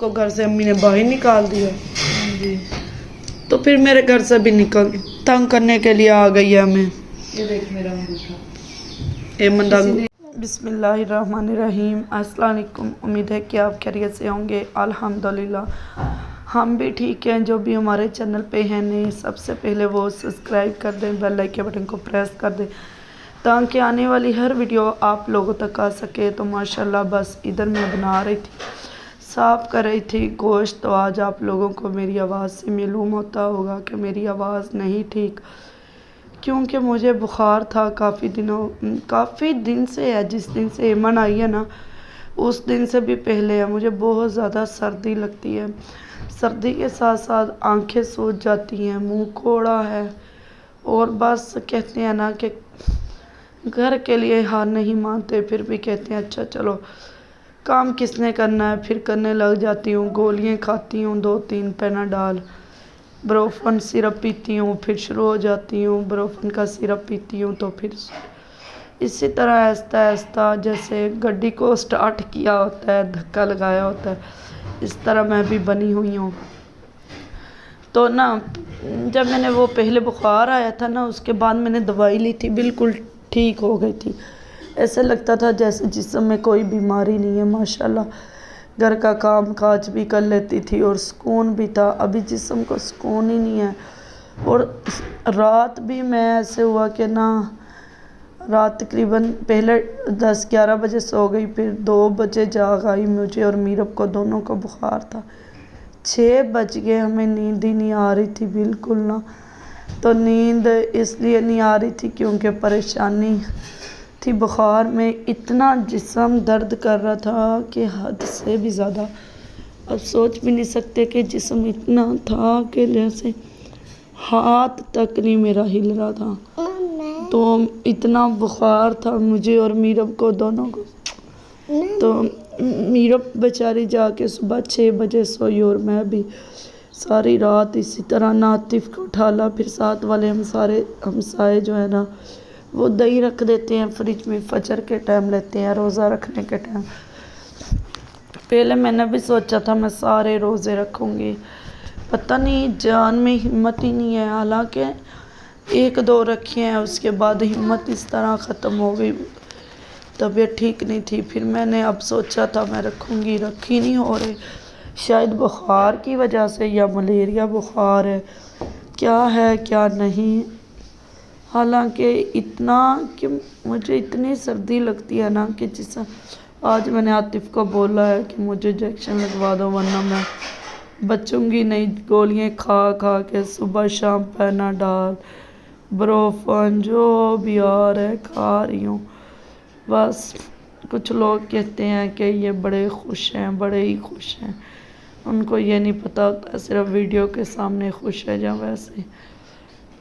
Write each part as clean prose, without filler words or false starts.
को घर से अम्मी ने बाहर निकाल दिया जी। तो फिर मेरे घर से भी निकल तंग करने के लिए आ गई है हमें। ये देख मेरा अंगूठा। बिस्मिल्लाहिर्रहमानिर्रहीम। अस्सलाम वालेकुम। उम्मीद है कि आप खैरियत से होंगे। अल्हम्दुलिल्लाह हम भी ठीक हैं। जो भी हमारे चैनल पे हैं नए, सबसे पहले वो सब्सक्राइब कर दें, बेल आइकन के बटन को प्रेस कर दें ताकि आने वाली हर वीडियो आप लोगों तक आ सके। तो माशाल्लाह बस इधर मैं बना रही थी, साफ़ कर रही थी गोश्त। तो आज आप लोगों को मेरी आवाज़ से मालूम होता होगा कि मेरी आवाज़ नहीं ठीक, क्योंकि मुझे बुखार था काफ़ी दिन से है। जिस दिन से एमन आई है ना, उस दिन से भी पहले है। मुझे बहुत ज़्यादा सर्दी लगती है। सर्दी के साथ साथ आंखें सूज जाती हैं, मुंह कोड़ा है, और बस कहते हैं ना कि घर के लिए हार नहीं मानते, फिर भी कहते हैं अच्छा चलो काम किसने करना है, फिर करने लग जाती हूँ। गोलियाँ खाती हूँ 2-3 पेनाडाल, ब्रोफन सिरप पीती हूँ, फिर शुरू हो जाती हूँ। ब्रोफन का सिरप पीती हूँ तो फिर इसी तरह आहिस्ता आहिस्ता जैसे गड्डी को स्टार्ट किया होता है, धक्का लगाया होता है, इस तरह मैं भी बनी हुई हूँ। तो ना जब मैंने वो पहले बुखार आया था ना, उसके बाद मैंने दवाई ली थी, बिल्कुल ठीक हो गई थी। ऐसे लगता था जैसे जिस्म में कोई बीमारी नहीं है। माशाल्लाह घर का काम काज भी कर लेती थी और सुकून भी था। अभी जिस्म को सुकून ही नहीं है। और रात भी मैं ऐसे हुआ कि ना, रात तकरीबन पहले 10-11 बजे सो गई, फिर 2 बजे जाग आई। मुझे और मीरब को दोनों को बुखार था। 6 बज गए, हमें नींद ही नहीं आ रही थी बिल्कुल ना। तो नींद इसलिए नहीं आ रही थी क्योंकि परेशानी थी। बुखार में इतना जिस्म दर्द कर रहा था कि हद से भी ज़्यादा। अब सोच भी नहीं सकते कि जिस्म इतना था कि जैसे हाथ तक नहीं मेरा हिल रहा था। तो इतना बुखार था मुझे और मीरब को दोनों को। तो मीरब बेचारी जाके सुबह 6 बजे सोई और मैं भी सारी रात इसी तरह। नातिफ को उठाला, फिर साथ वाले हमसाए जो है ना, वो दही रख देते हैं फ्रिज में, फजर के टाइम लेते हैं, रोज़ा रखने के टाइम। पहले मैंने भी सोचा था मैं सारे रोज़े रखूँगी, पता नहीं जान में हिम्मत ही नहीं है। हालांकि 1-2 रखे हैं, उसके बाद हिम्मत इस तरह ख़त्म हो गई, तबीयत ठीक नहीं थी। फिर मैंने अब सोचा था मैं रखूँगी, रखी नहीं हो रही। शायद बुखार की वजह से या मलेरिया बुखार है, क्या है क्या नहीं। हालांकि इतना कि मुझे इतनी सर्दी लगती है ना कि जिस आज मैंने आतिफ को बोला है कि मुझे इंजेक्शन लगवा दो वरना मैं बचूंगी नहीं। गोलियां खा खा के सुबह शाम पेनाडाल, ब्रोफन जो भी आ रहा है खा रही हूँ। बस कुछ लोग कहते हैं कि ये बड़े खुश हैं, बड़े ही खुश हैं। उनको ये नहीं पता होता सिर्फ वीडियो के सामने खुश है या वैसे,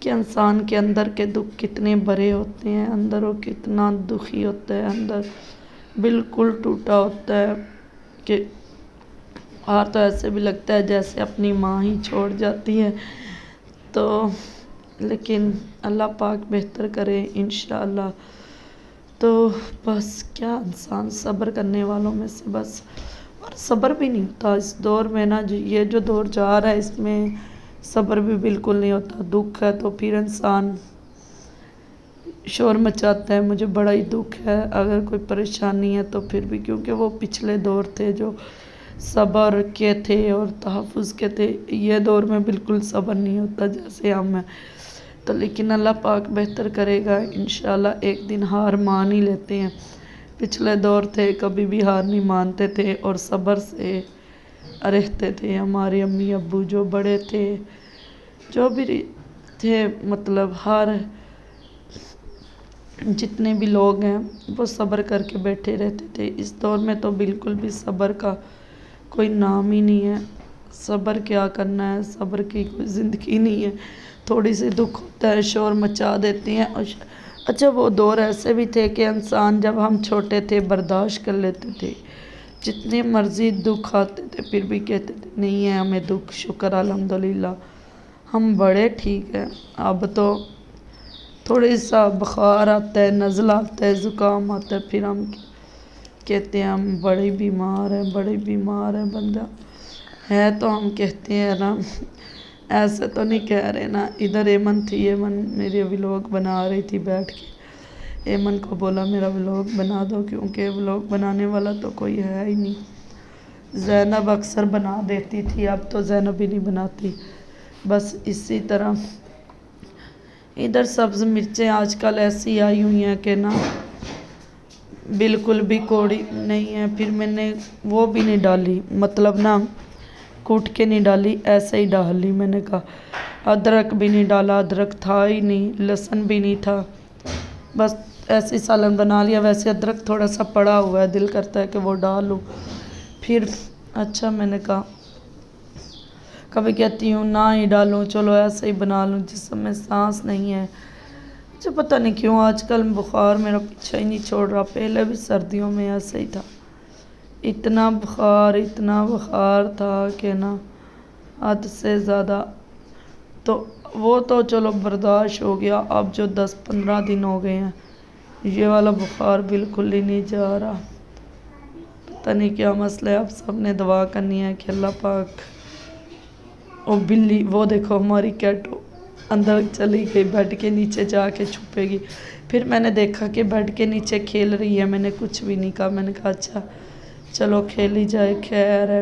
कि इंसान के अंदर के दुख कितने बड़े होते हैं, अंदर वो कितना दुखी होता है, अंदर बिल्कुल टूटा होता है कि तो ऐसे भी लगता है जैसे अपनी माँ ही छोड़ जाती है। तो लेकिन अल्लाह पाक बेहतर करे इंशाअल्लाह। तो बस क्या, इंसान सब्र करने वालों में से बस, और सब्र भी नहीं होता इस दौर में ना। ये जो दौर जा रहा है इसमें सब्र भी बिल्कुल नहीं होता। दुख है तो फिर इंसान शोर मचाता है। मुझे बड़ा ही दुख है अगर कोई परेशानी है तो फिर भी, क्योंकि वो पिछले दौर थे जो सब्र के थे और तहफ़्फ़ुज़ के थे। ये दौर में बिल्कुल सब्र नहीं होता जैसे हम हैं। तो लेकिन अल्लाह पाक बेहतर करेगा इंशाअल्लाह। एक दिन हार मान ही लेते हैं। पिछले दौर थे कभी भी हार नहीं मानते थे और सब्र से रहते थे। हमारे अम्मी अब्बू जो बड़े थे, जो भी थे, मतलब हर जितने भी लोग हैं वो सब्र करके बैठे रहते थे। इस दौर में तो बिल्कुल भी सब्र का कोई नाम ही नहीं है। सब्र क्या करना है, सब्र की कोई ज़िंदगी नहीं है। थोड़ी सी दुख होता है शोर मचा देती हैं। और अच्छा वो दौर ऐसे भी थे कि इंसान जब हम छोटे थे बर्दाश्त कर लेते थे, जितने मर्ज़ी दुख आते थे फिर भी कहते थे नहीं है हमें दुख, शुक्र अल्हम्दुलिल्लाह हम बड़े ठीक हैं। अब तो थोड़ी सा बुखार आता है, नज़ला आता है, ज़ुकाम आता है, फिर हम कहते हैं हम बड़े बीमार हैं, बड़े बीमार हैं। बंदा ہے تو ہم کہتے ہیں نا، ایسے تو نہیں کہہ رہے نا۔ ادھر ایمن تھی، ایمن میری ولاگ بنا رہی تھی بیٹھ کے۔ ایمن کو بولا میرا ولاگ بنا دو، کیونکہ ولاگ بنانے والا تو کوئی ہے ہی نہیں۔ زینب اکثر بنا دیتی تھی، اب تو زینب بھی نہیں بناتی۔ بس اسی طرح ادھر سبز مرچیں آج کل ایسی آئی ہوئی ہیں کہ نا بالکل بھی کوڑی نہیں ہے۔ پھر میں نے وہ بھی نہیں ڈالی، مطلب نا کوٹ کے نہیں ڈالی، ایسے ہی ڈال لی۔ میں نے کہا ادرک بھی نہیں ڈالا، ادرک تھا ہی نہیں، لہسن بھی نہیں تھا، بس ایسے ہی سالن بنا لیا۔ ویسے ادرک تھوڑا سا پڑا ہوا ہے، دل کرتا ہے کہ وہ ڈالوں، پھر اچھا میں نے کہا کبھی کہتی ہوں نہ ہی ڈالوں، چلو ایسے ہی بنا لوں، جسم میں سانس نہیں ہے۔ مجھے پتہ نہیں کیوں آج کل بخار میرا پیچھا ہی نہیں چھوڑ رہا، پہلے بھی سردیوں میں ایسے ہی تھا، اتنا بخار تھا کہ نا حد سے زیادہ۔ تو وہ تو چلو برداشت ہو گیا، اب جو 10-15 دن ہو گئے ہیں یہ والا بخار بالکل ہی نہیں جا رہا، پتہ نہیں کیا مسئلہ ہے۔ اب سب نے دعا کرنی ہے کہ اللہ پاک۔ او بلی وہ دیکھو ہماری کیٹو اندر چلی گئی، بیڈ کے نیچے جا کے چھپے گی۔ پھر میں نے دیکھا کہ بیڈ کے نیچے کھیل رہی ہے، میں نے کچھ بھی نہیں کہا، میں نے کہا اچھا چلو کھیلی جائے، خیر ہے۔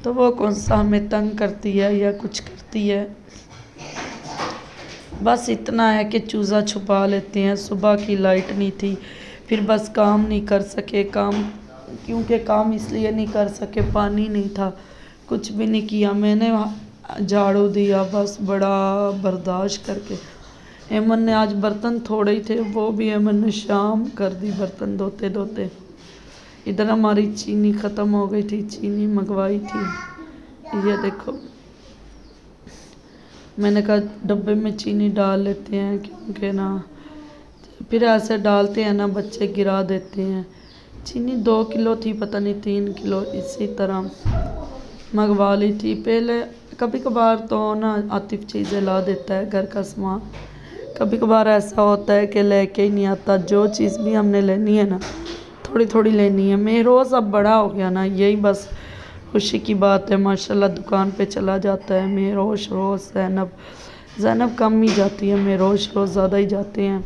تو وہ کون سا ہمیں تنگ کرتی ہے یا کچھ کرتی ہے، بس اتنا ہے کہ چوزا چھپا لیتے ہیں۔ صبح کی لائٹ نہیں تھی، پھر بس کام نہیں کر سکے، کیونکہ کام اس لیے نہیں کر سکے، پانی نہیں تھا، کچھ بھی نہیں کیا۔ میں نے جھاڑو دیا بس بڑا برداشت کر کے۔ ایمن نے آج برتن تھوڑے ہی تھے، وہ بھی ایمن نے شام کر دی برتن دھوتے دھوتے۔ ادھر ہماری چینی ختم ہو گئی تھی، چینی منگوائی تھی، یہ دیکھو۔ میں نے کہا ڈبے میں چینی ڈال لیتے ہیں، کیونکہ نا پھر ایسے ڈالتے ہیں نا بچے گرا دیتے ہیں۔ چینی 2 کلو تھی، پتہ نہیں 3 کلو، اسی طرح منگوا لی تھی۔ پہلے کبھی کبھار تو نا عاطف چیزیں لا دیتا ہے گھر کا سامان، کبھی کبھار ایسا ہوتا ہے کہ لے کے ہی نہیں آتا۔ جو چیز بھی ہم نے لینی ہے نا تھوڑی تھوڑی لینی ہے۔ مہروز اب بڑا ہو گیا نا، یہی بس خوشی کی بات ہے، ماشاءاللہ دکان پہ چلا جاتا ہے۔ مہروز روز زینب کم ہی جاتی ہے، مہروز روز زیادہ ہی جاتے ہیں،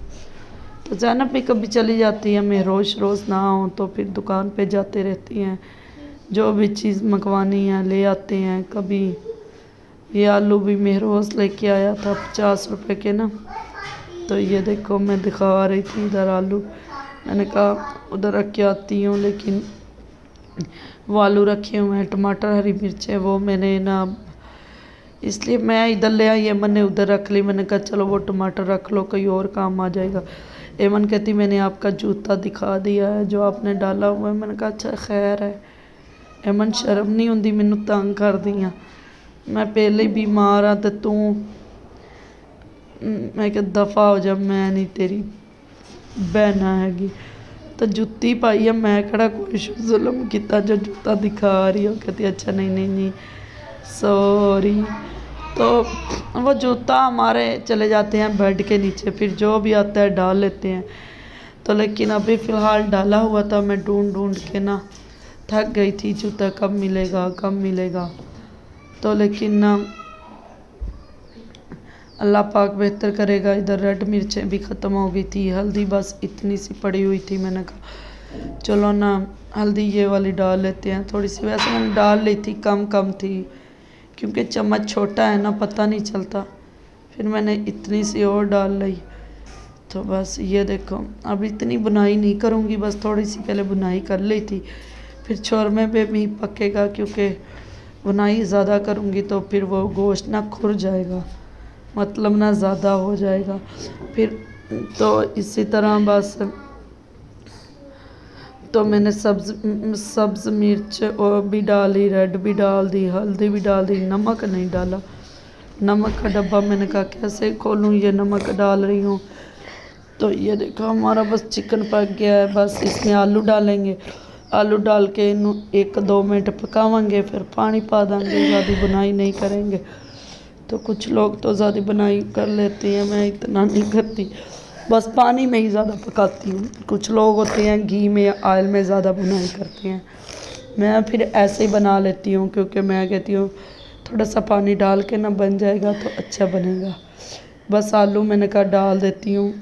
تو زینب بھی کبھی چلی جاتی ہے، مہروز روز نہ ہو تو پھر دکان پہ جاتے رہتی ہیں، جو بھی چیز منگوانی ہے لے آتے ہیں۔ کبھی یہ آلو بھی مہروز لے کے آیا تھا 50 روپے کے نا، تو یہ دیکھو میں دکھا رہی تھی ادھر آلو، میں نے کہا ادھر رکھ کے آتی ہوں، لیکن وہ آلو رکھے ہوئے ہیں، ٹماٹر ہری مرچیں وہ میں نے نا اس لیے میں ادھر لے آئی، ایمن نے ادھر رکھ لی۔ میں نے کہا چلو وہ ٹماٹر رکھ لو، کوئی اور کام آ جائے گا۔ ایمن کہتی میں نے آپ کا جوتا دکھا دیا ہے جو آپ نے ڈالا ہوا ہے۔ میں نے کہا اچھا خیر ہے۔ ایمن شرم نہیں ہوندی مینوں تنگ کر دیا، میں پہلے ہی بیمار ہاں تو میں کہ دفع ہو جا، میں نہیں تیری بہن ہے گی، تو جُتی پائی ہے، میں کہڑا کوئی ظلم کیتا جو جوتا دکھا رہی ہو۔ کہتی اچھا نہیں سوری۔ تو وہ جوتا ہمارے چلے جاتے ہیں بیڈ کے نیچے، پھر جو بھی آتا ہے ڈال لیتے ہیں، تو لیکن ابھی فی الحال ڈالا ہوا تھا، میں ڈھونڈ کے نا تھک گئی تھی، جوتا کب ملے گا، تو لیکن نا اللہ پاک بہتر کرے گا۔ ادھر ریڈ مرچیں بھی ختم ہو گئی تھی، ہلدی بس اتنی سی پڑی ہوئی تھی، میں نے کہا چلو نا ہلدی یہ والی ڈال لیتے ہیں تھوڑی سی، ویسے میں نے ڈال لی تھی، کم تھی، کیونکہ چمچ چھوٹا ہے نا پتہ نہیں چلتا، پھر میں نے اتنی سی اور ڈال لی۔ تو بس یہ دیکھو اب اتنی بنائی نہیں کروں گی، بس تھوڑی سی پہلے بنائی کر لی تھی، پھر چورمے پہ بھی پکے گا، کیونکہ بنائی زیادہ کروں گی تو پھر وہ گوشت نہ کھر جائے گا، مطلب نہ زیادہ ہو جائے گا پھر، تو اسی طرح بس تو میں نے سبز مرچ بھی ڈالی، ریڈ بھی ڈال دی، ہلدی بھی ڈال دی، نمک نہیں ڈالا۔ نمک کا ڈبہ میں نے کہا کیسے کھولوں، یہ نمک ڈال رہی ہوں۔ تو یہ دیکھو ہمارا بس چکن پک گیا ہے، بس اس میں آلو ڈالیں گے، آلو ڈال کے 1-2 منٹ پکاویں گے، پھر پانی پا دیں گے، زیادہ بنائی نہیں کریں گے۔ تو کچھ لوگ تو زیادہ بنائی کر لیتے ہیں، میں اتنا نہیں کرتی، بس پانی میں ہی زیادہ پکاتی ہوں۔ کچھ لوگ ہوتے ہیں گھی میں یا آئل میں زیادہ بنائی کرتے ہیں، मैं फिर ऐसे ही बना लेती हूँ, क्योंकि मैं कहती हूँ थोड़ा सा पानी डाल के ना बन जाएगा तो अच्छा बनेगा। बस आलू मैंने कहा डाल देती हूँ।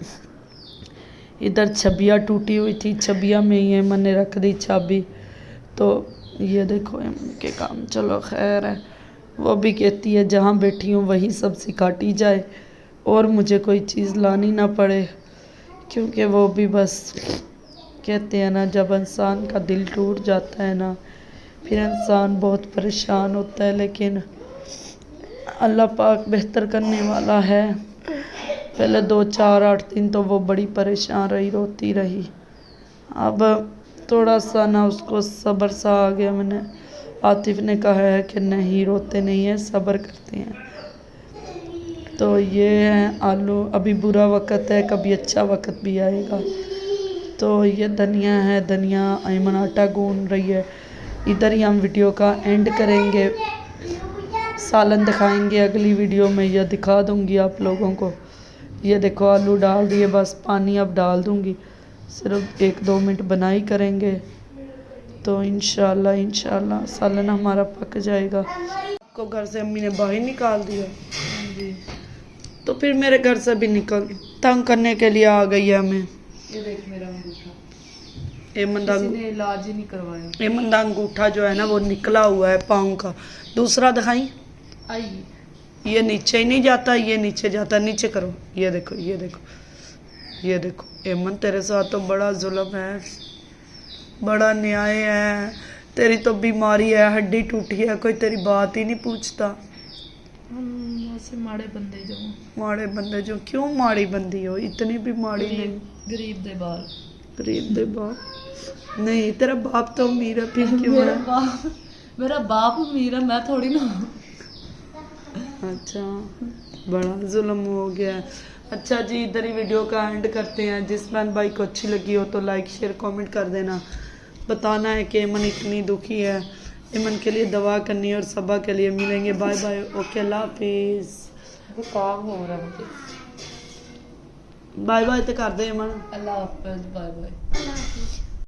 इधर छबिया टूटी हुई थी, छबिया में ही एमन ने रख दी चाबी। तो ये देखो एमन के काम, चलो खैर है। वो भी कहती है जहाँ बैठी हूँ वहीं सब्ज़ी काटी जाए और मुझे कोई चीज़ लानी ना पड़े, क्योंकि वो भी बस कहते हैं ना, जब इंसान का दिल टूट जाता है ना फिर इंसान बहुत परेशान होता है। लेकिन अल्लाह पाक बेहतर करने वाला है। पहले 2 4 8 दिन तो वो बड़ी परेशान रही, रोती रही। अब थोड़ा सा ना उसको सब्र सा आ गया। मैंने आतिफ ने कहा है कि नहीं रोते नहीं है, सब्र करते हैं। तो ये है आलू। अभी बुरा वक्त है, कभी अच्छा वक्त भी आएगा। तो ये धनिया है, धनिया ऐमन आटा गूंद रही है। इधर ही हम वीडियो का एंड करेंगे। सालन दिखाएंगे अगली वीडियो में, यह दिखा दूंगी आप लोगों को। ये देखो आलू डाल दिए, बस पानी अब डाल दूंगी। सिर्फ 1 2 मिनट बनाई करेंगे तो इंशाल्लाह सालन हमारा पक जाएगा। आपको घर से अम्मी ने बाहर निकाल दिया, हाँ जी। तो फिर मेरे घर से भी निकल तंग करने के लिए आ गई है हमें। ये देख मेरा अंगूठा, एमन किसी ने इलाज ही नहीं करवाया। का अंगूठा जो है ना वो निकला हुआ है पाँव का। दूसरा दिखाई, आई ये नीचे ही नहीं जाता, ये नीचे जाता। नीचे करो, ये देखो ये देखो ये देखो। एमन तेरे साथ तो बड़ा जुल्म है, बड़ा न्याय है। तेरी तो बीमारी है, हड्डी टूटी है, कोई तेरी बात ही नहीं पूछता। हम ऐसे माड़े बंदे जो माड़े बंदे जो, क्यों माड़ी बंदी हो? इतनी भी माड़ी नहीं। गरीब दे बाल। गरीब दे बाप नहीं, तेरा बाप तो अमीर है, फिर क्यों मेरा है? मेरा बाप अमीर है, मैं थोड़ी ना। अच्छा, बड़ा जुल्म हो गया है। अच्छा जी, इधर ही वीडियो का एंड करते हैं। जिस बहन भाई को अच्छी लगी हो तो लाइक शेयर कमेंट कर देना। बताना है कि एमन इतनी दुखी है, एमन के लिए दवा करनी है और सबा के लिए मिलेंगे। बाय बाय, ओके, अल्लाह हाफिज़। काम हो रहा है मुझे। बाय बाय तो कर दे एमन। अल्लाह हाफिज़, बाय बाय।